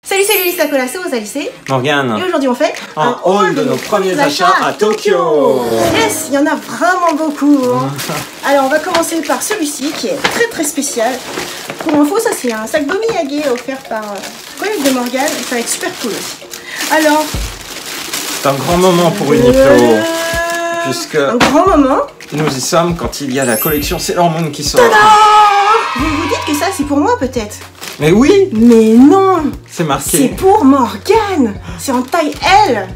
Salut, les Sakola, c'est Rosalie, c'est Morgane. Et aujourd'hui on fait un haul de nos premiers achats à Tokyo. Yes, il y en a vraiment beaucoup hein. Alors on va commencer par celui-ci qui est très spécial. Pour info, ça c'est un sac Bomiyage offert par collègue de Morgane. Ça va être super cool aussi. Alors, c'est un grand moment pour Uniqlo. Puisque un grand moment. Nous y sommes quand il y a la collection Sailor Moon qui sort. Tada! Vous vous dites que ça c'est pour moi peut-être? Mais oui! Mais non! C'est marqué. C'est pour Morgane! C'est en taille L!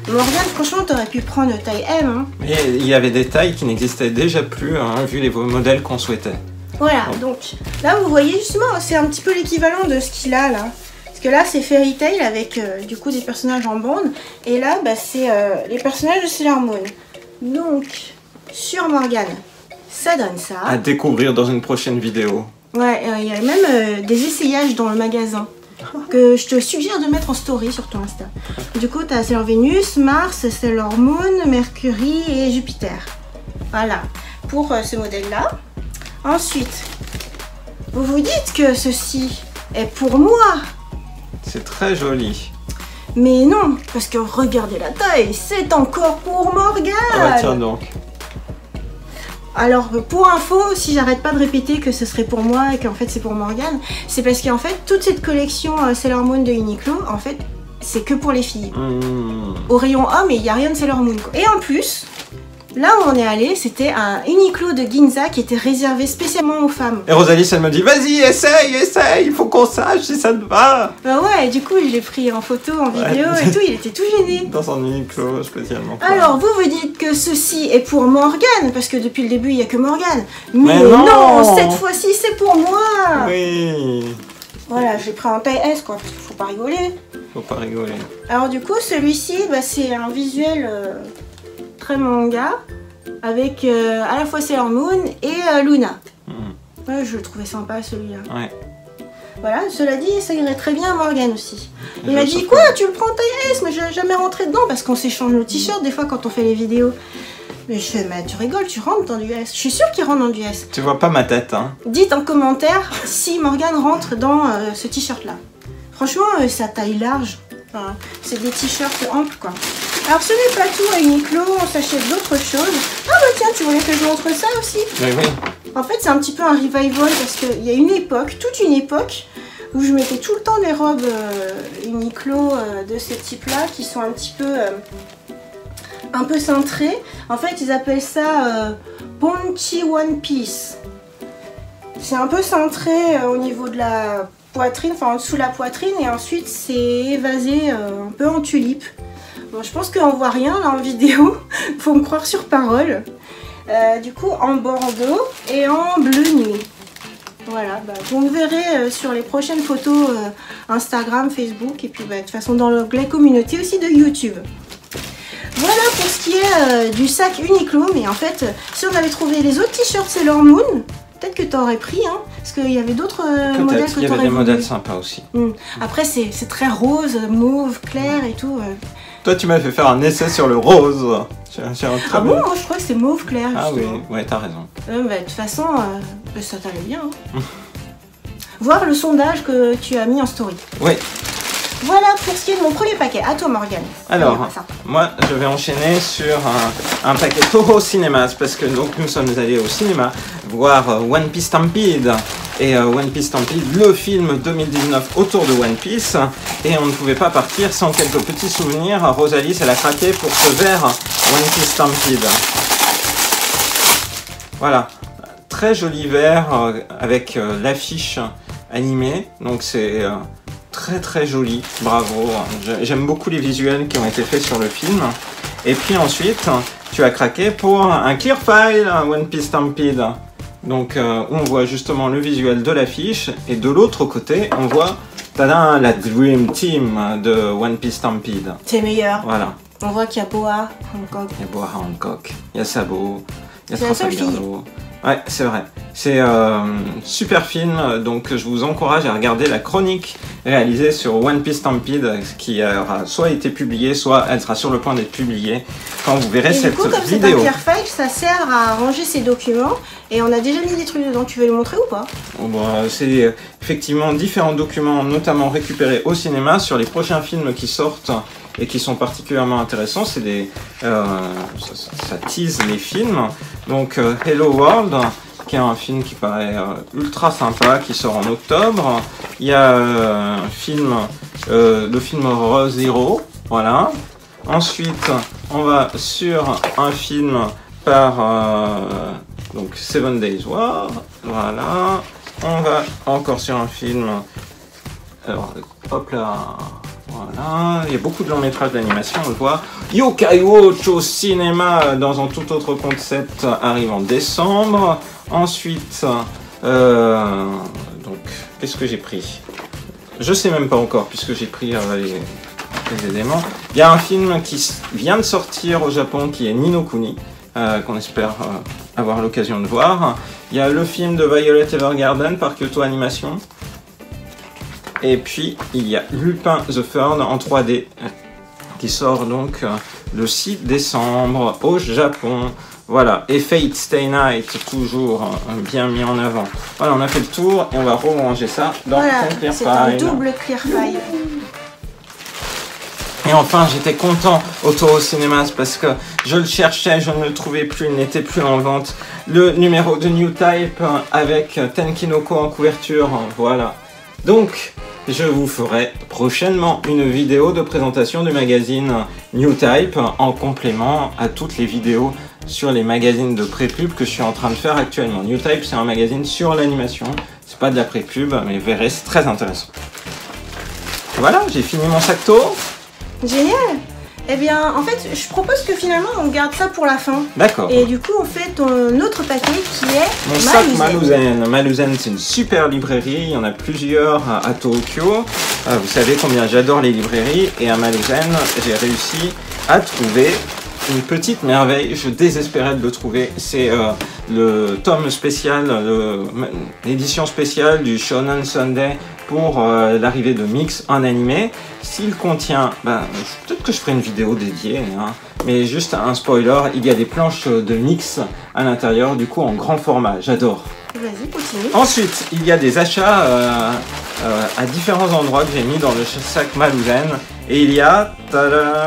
Morgane, franchement, t'aurais pu prendre taille M. Hein. Mais il y avait des tailles qui n'existaient déjà plus, hein, vu les modèles qu'on souhaitait. Voilà, donc là vous voyez justement, c'est un petit peu l'équivalent de ce qu'il a là. Parce que là c'est Fairy Tail avec du coup des personnages en bande. Et là, bah, c'est les personnages de Sailor Moon. Donc, sur Morgane, ça donne ça. À découvrir dans une prochaine vidéo. Ouais, il y a même des essayages dans le magasin que je te suggère de mettre en story sur ton Insta. Du coup, tu as Sailor Vénus, Mars, Sailor Moon, Mercury et Jupiter. Voilà, pour ce modèle-là. Ensuite, vous vous dites que ceci est pour moi. C'est très joli. Mais non, parce que regardez la taille, c'est encore pour Morgane. Ah, tiens donc. Alors pour info, si j'arrête pas de répéter que ce serait pour moi et qu'en fait c'est pour Morgane, c'est parce qu'en fait toute cette collection Sailor Moon de Uniqlo, en fait c'est que pour les filles. Au rayon homme, il n'y a rien de Sailor Moon quoi. Et en plus, là où on est allé, c'était un Uniqlo de Ginza qui était réservé spécialement aux femmes. Et Rosalie, elle me dit, vas-y, essaye, il faut qu'on sache si ça te va. Bah ouais, du coup je l'ai pris en photo, en vidéo et tout, il était tout gêné. Dans son Uniqlo spécialement. Alors vous vous dites que ceci est pour Morgane, parce que depuis le début il n'y a que Morgane. Mais non, cette fois-ci c'est pour moi. Oui. Voilà, j'ai pris en taille S quoi, parce qu'il faut pas rigoler. Faut pas rigoler. Alors du coup celui-ci, bah, c'est un visuel très manga, avec à la fois Sailor Moon et Luna. Ouais, je le trouvais sympa celui-là. Ouais. Voilà, cela dit, ça irait très bien à Morgane aussi. Il m'a dit, quoi, tu le prends en taille S? Mais je vais jamais rentrer dedans parce qu'on s'échange nos t-shirts des fois quand on fait les vidéos. Mais je fais, mais tu rigoles, tu rentres dans du S. Je suis sûre qu'il rentre dans du S. Tu vois pas ma tête, hein? Dites en commentaire si Morgane rentre dans ce t-shirt-là. Franchement, sa taille large, enfin, c'est des t-shirts amples, quoi. Alors, ce n'est pas tout à Uniqlo, on s'achète d'autres choses. Ah bah tiens, tu voulais que je montre ça aussi? Oui, oui. En fait, c'est un petit peu un revival parce qu'il y a une époque, toute une époque, où je mettais tout le temps des robes Uniqlo de ce type-là, qui sont un peu cintrées. En fait, ils appellent ça Ponchi One Piece. C'est un peu cintré au niveau de la poitrine, enfin en dessous de la poitrine, et ensuite c'est évasé un peu en tulipe. Bon, je pense qu'on voit rien là en vidéo, faut me croire sur parole. Du coup en bordeaux et en bleu nuit. Voilà, bah, vous me verrez sur les prochaines photos Instagram, Facebook et puis bah, de toute façon dans l'onglet communauté aussi de YouTube. Voilà pour ce qui est du sac Uniqlo, mais en fait si on avait trouvé les autres t-shirts Sailor Moon, peut-être que tu aurais pris, hein, parce qu'il y avait d'autres modèles que tu aurais voulu. Il y avait des modèles sympas aussi. Après c'est très rose, mauve, clair et tout. Toi tu m'as fait faire un essai sur le rose. Ah bon, moi je crois que c'est mauve clair. Ah justement. oui, ouais, t'as raison. Bah, de toute façon, ça t'allait bien. Hein. Voir le sondage que tu as mis en story. Oui. Voilà pour ce qui est de mon premier paquet. À toi Morgane. Alors, moi je vais enchaîner sur un paquet Toho Cinemas parce que donc nous sommes allés au cinéma voir One Piece Stampede. Et One Piece Stampede, le film 2019 autour de One Piece. Et on ne pouvait pas partir sans quelques petits souvenirs. Rosalie, elle a craqué pour ce verre One Piece Stampede. Voilà, très joli verre avec l'affiche animée. Donc c'est très joli, bravo. J'aime beaucoup les visuels qui ont été faits sur le film. Et puis ensuite, tu as craqué pour un clear file One Piece Stampede. Donc on voit justement le visuel de l'affiche et de l'autre côté on voit tada, la Dream Team de One Piece Stampede. C'est meilleur. Voilà. On voit qu'il y a Boa, Hancock. Il y a Boa Hancock, il y a Sabo, il y a Trafalgar, Ouais, c'est vrai. C'est super film, donc je vous encourage à regarder la chronique réalisée sur One Piece Stampede qui aura soit été publiée, soit elle sera sur le point d'être publiée quand vous verrez cette vidéo. Et du coup, comme c'est un clear file, ça sert à ranger ces documents et on a déjà mis des trucs dedans. Tu veux les montrer ou pas? Bon, c'est effectivement différents documents, notamment récupérés au cinéma sur les prochains films qui sortent et qui sont particulièrement intéressants. C'est des, ça tease les films. Donc Hello World, qui est un film qui paraît ultra sympa, qui sort en octobre. Il y a un film, le film Re:Zero, voilà. Ensuite, on va sur un film par donc Seven Days War, voilà. On va encore sur un film. Alors, hop là. Voilà, il y a beaucoup de longs métrages d'animation, on le voit. Yokai Watch au cinéma dans un tout autre concept arrive en décembre. Ensuite, donc, qu'est-ce que j'ai pris? Je sais même pas encore, puisque j'ai pris les éléments. Il y a un film qui vient de sortir au Japon qui est Ni no Kuni, qu'on espère avoir l'occasion de voir. Il y a le film de Violet Evergarden par Kyoto Animation. Et puis, il y a Lupin the Third en 3D, qui sort donc le 6 décembre au Japon. Voilà, et Fate Stay Night, toujours bien mis en avant. Voilà, on a fait le tour et on va ranger ça dans ton clear file. C'est un double clear file. Et enfin, j'étais content au Toro Cinémas parce que je le cherchais, je ne le trouvais plus, il n'était plus en vente. Le numéro de New Type avec Tenkinoko en couverture, voilà. Donc, je vous ferai prochainement une vidéo de présentation du magazine New Type en complément à toutes les vidéos sur les magazines de pré-pub que je suis en train de faire actuellement. New Type, c'est un magazine sur l'animation, c'est pas de la pré-pub, mais vous verrez, c'est très intéressant. Voilà, j'ai fini mon sac Toro. Génial! Eh bien, en fait, je propose que finalement, on garde ça pour la fin. D'accord. Et du coup, on fait ton autre paquet qui est mon sac Maluzen. Maluzen, c'est une super librairie. Il y en a plusieurs à Tokyo. Vous savez combien j'adore les librairies. Et à Maluzen, j'ai réussi à trouver une petite merveille. Je désespérais de le trouver. C'est le tome spécial, l'édition spéciale du Shonen Sunday pour l'arrivée de Mix en animé. S'il contient, peut-être que je ferai une vidéo dédiée, hein, mais juste un spoiler, il y a des planches de Mix à l'intérieur, du coup en grand format, j'adore. Vas-y, continue. Ensuite, il y a des achats à différents endroits que j'ai mis dans le sac Maluzen, et il y a... Tadam!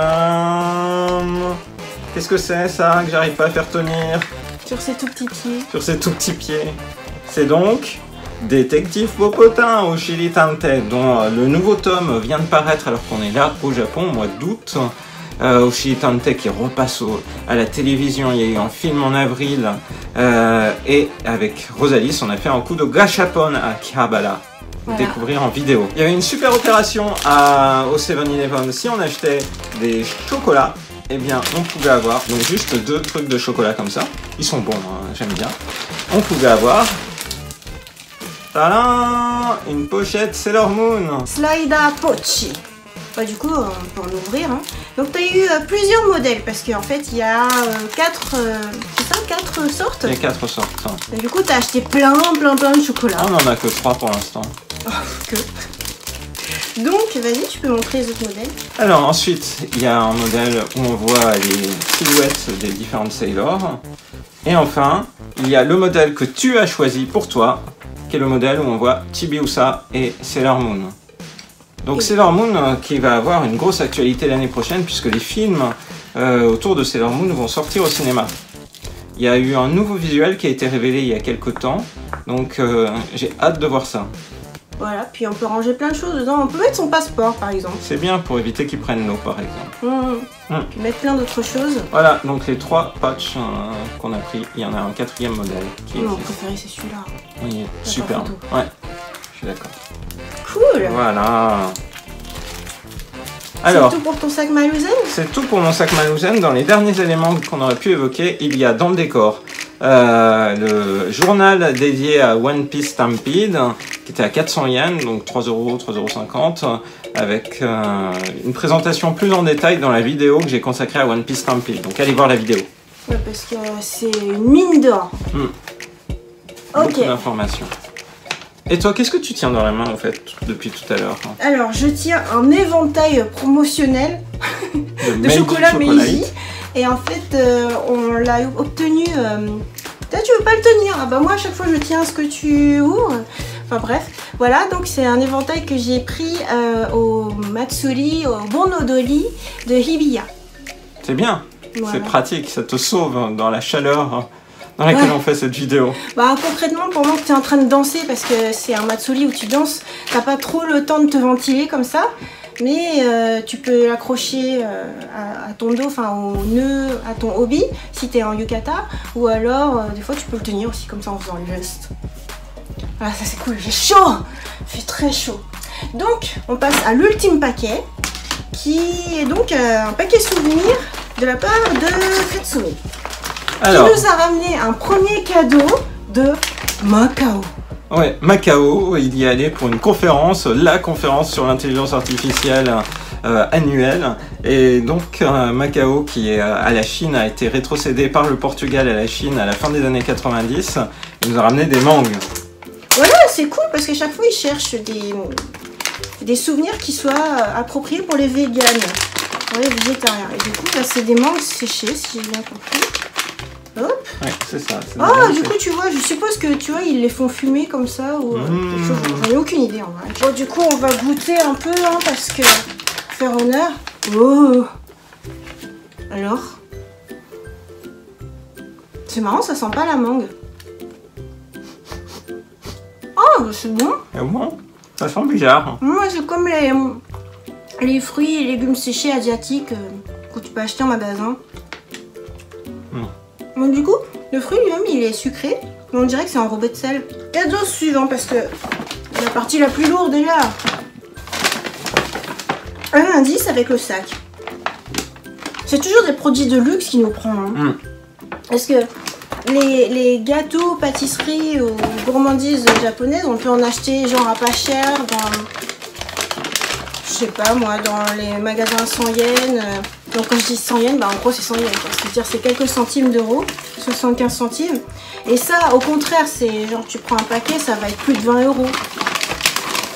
Qu'est-ce que c'est ça, que j'arrive pas à faire tenir? Sur ses tout petits pieds. Sur ses tout petits pieds. C'est donc... Détective Popotin au Chili Tante, dont le nouveau tome vient de paraître alors qu'on est là au Japon au mois d'août. Au Chili Tante qui repasse à la télévision, il y a eu un film en avril et avec Rosalis on a fait un coup de gachapon à Akihabara. Voilà. Découvrir en vidéo. Il y avait une super opération au 7-Eleven. Si on achetait des chocolats, eh bien on pouvait avoir donc juste 2 trucs de chocolat comme ça. Ils sont bons, hein, j'aime bien. On pouvait avoir tadam, une pochette Sailor Moon. Slida Pochi. Du coup, on peut en ouvrir. Hein. Donc, tu as eu plusieurs modèles parce qu'en fait, il y a 4 sortes. Il y a 4 sortes. Hein. Et du coup, tu as acheté plein de chocolat. On en a que 3 pour l'instant. Oh, que. Donc, vas-y, tu peux montrer les autres modèles. Alors, ensuite, il y a un modèle où on voit les silhouettes des différentes Sailors. Et enfin, il y a le modèle que tu as choisi pour toi, qui est le modèle où on voit Chibiusa et Sailor Moon. Donc Sailor Moon qui va avoir une grosse actualité l'année prochaine puisque les films autour de Sailor Moon vont sortir au cinéma. Il y a eu un nouveau visuel qui a été révélé il y a quelques temps, donc j'ai hâte de voir ça. Voilà, puis on peut ranger plein de choses dedans. On peut mettre son passeport par exemple. C'est bien pour éviter qu'ils prennent l'eau par exemple. Puis mettre plein d'autres choses. Voilà, donc les 3 patchs qu'on a pris, il y en a un 4e modèle. Mon préféré c'est celui-là. Oui, super. Ouais, je suis d'accord. Cool. Voilà. Alors, c'est tout pour ton sac Maluzen? C'est tout pour mon sac Maluzen. Dans les derniers éléments qu'on aurait pu évoquer, il y a dans le décor le journal dédié à One Piece Stampede, qui était à 400 yens, donc 3 €, 3,50 €, avec une présentation plus en détail dans la vidéo que j'ai consacrée à One Piece Stampede. Donc allez voir la vidéo. Ouais, parce que c'est une mine d'or. Ok. Beaucoup d'informations. Et toi, qu'est-ce que tu tiens dans la main en fait depuis tout à l'heure? Alors, je tiens un éventail promotionnel de chocolat Meiji. Et en fait, on l'a obtenu... Toi, tu veux pas le tenir? Ah bah moi, à chaque fois, je tiens ce que tu ouvres. Enfin bref, voilà. Donc, c'est un éventail que j'ai pris au Matsuri, au Bon-Odori de Hibiya. C'est bien. Voilà. C'est pratique. Ça te sauve dans la chaleur dans laquelle on fait cette vidéo. Bah concrètement, pendant que tu es en train de danser, parce que c'est un Matsuri où tu danses, t'as pas trop le temps de te ventiler comme ça. Mais tu peux l'accrocher à ton dos, enfin au nœud, à ton obi, si tu es en yukata. Ou alors, des fois, tu peux le tenir aussi comme ça en faisant le geste. Voilà, ça c'est cool. J'ai chaud. Il fait très chaud. Donc, on passe à l'ultime paquet, qui est donc un paquet souvenir de la part de Katsumi. Alors, Qui nous a ramené un premier cadeau de Macao. Ouais, Macao, il y est allé pour une conférence, la conférence sur l'intelligence artificielle annuelle. Et donc Macao, qui est à la Chine, a été rétrocédé par le Portugal à la Chine à la fin des années 90. Il nous a ramené des mangues. Voilà, c'est cool parce qu'à chaque fois ils cherchent des souvenirs qui soient appropriés pour les véganes, pour les végétariens. Et du coup, là, c'est des mangues séchées, si j'ai bien compris. Hop. Ouais, c'est ça. Ah, du coup, tu vois, je suppose que tu vois, ils les font fumer comme ça ou quelque chose. J'en ai aucune idée en vrai. Bon, du coup, on va goûter un peu hein, parce que faire honneur. Oh. Alors, c'est marrant, ça sent pas la mangue. Oh, c'est bon. Et au moins, ça sent bizarre. Moi, c'est comme les fruits et légumes séchés asiatiques que tu peux acheter en magasin. Bon, du coup, le fruit lui-même, il est sucré. Mais on dirait que c'est enrobé de sel. Cadeau suivant, parce que la partie la plus lourde est là. Un indice avec le sac. C'est toujours des produits de luxe qui nous prend. Hein. Parce que les gâteaux, pâtisseries ou gourmandises japonaises, on peut en acheter genre à pas cher dans... Je sais pas moi, dans les magasins 100 yens. Donc quand je dis 100 yens, bah en gros c'est 100 yens. C'est-à-dire c'est quelques centimes d'euros, 75 centimes. Et ça, au contraire, c'est genre tu prends un paquet, ça va être plus de 20 euros.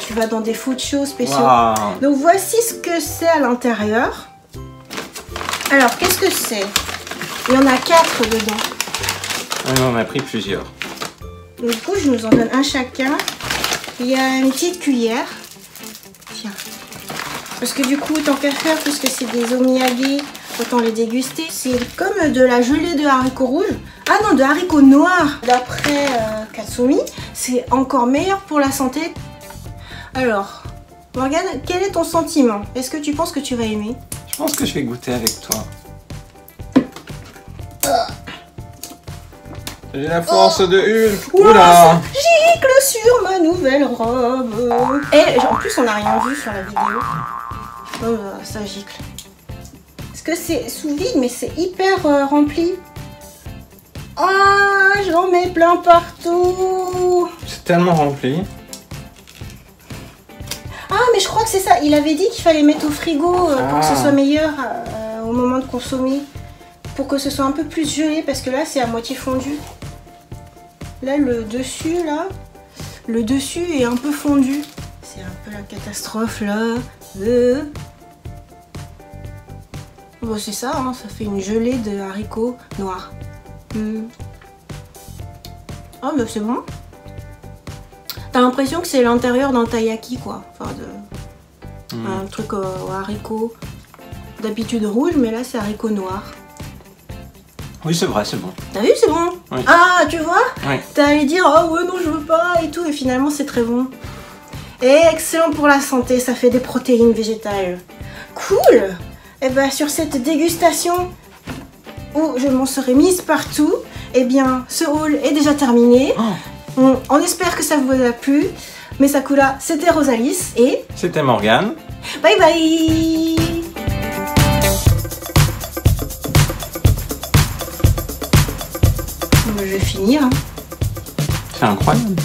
Tu vas dans des food shows spéciaux. Wow. Donc voici ce que c'est à l'intérieur. Alors qu'est-ce que c'est? Il y en a 4 dedans. On en a pris plusieurs. Donc, du coup, je nous en donne un chacun. Il y a une petite cuillère. Tiens. Parce que du coup, tant qu'à faire, puisque c'est des omiyage, autant les déguster. C'est comme de la gelée de haricots rouges. Ah non, de haricots noirs. D'après Katsumi, c'est encore meilleur pour la santé. Alors, Morgane, quel est ton sentiment? Est-ce que tu penses que tu vas aimer? Je pense que je vais goûter avec toi. J'ai la force de Hulk. Oula, gicle sur ma nouvelle robe. Et en plus, on n'a rien vu sur la vidéo. Oh, ça gicle. Parce que c'est sous vide, mais c'est hyper rempli. Ah, j'en mets plein partout. C'est tellement rempli. Ah, mais je crois que c'est ça. Il avait dit qu'il fallait mettre au frigo pour que ce soit meilleur au moment de consommer. Pour que ce soit un peu plus gelé, parce que là, c'est à moitié fondu. Là, le dessus est un peu fondu. C'est un peu la catastrophe, là. Bon, c'est ça, hein, ça fait une gelée de haricots noirs. Oh, mais c'est bon. T'as l'impression que c'est l'intérieur d'un taiyaki, quoi. Enfin, un truc aux haricots d'habitude rouge, mais là, c'est haricots noirs. Oui, c'est vrai, c'est bon. T'as vu, c'est bon? Oui. Ah, tu vois? Oui. T'as allé dire, oh ouais, non, je veux pas, et tout, et finalement, c'est très bon. Et excellent pour la santé, ça fait des protéines végétales. Cool! Et ben, sur cette dégustation, où je m'en serais mise partout, eh bien, ce haul est déjà terminé. On espère que ça vous a plu. Mais Sakura, c'était Rosalis, et... C'était Morgane. Bye bye! Je vais finir. C'est incroyable.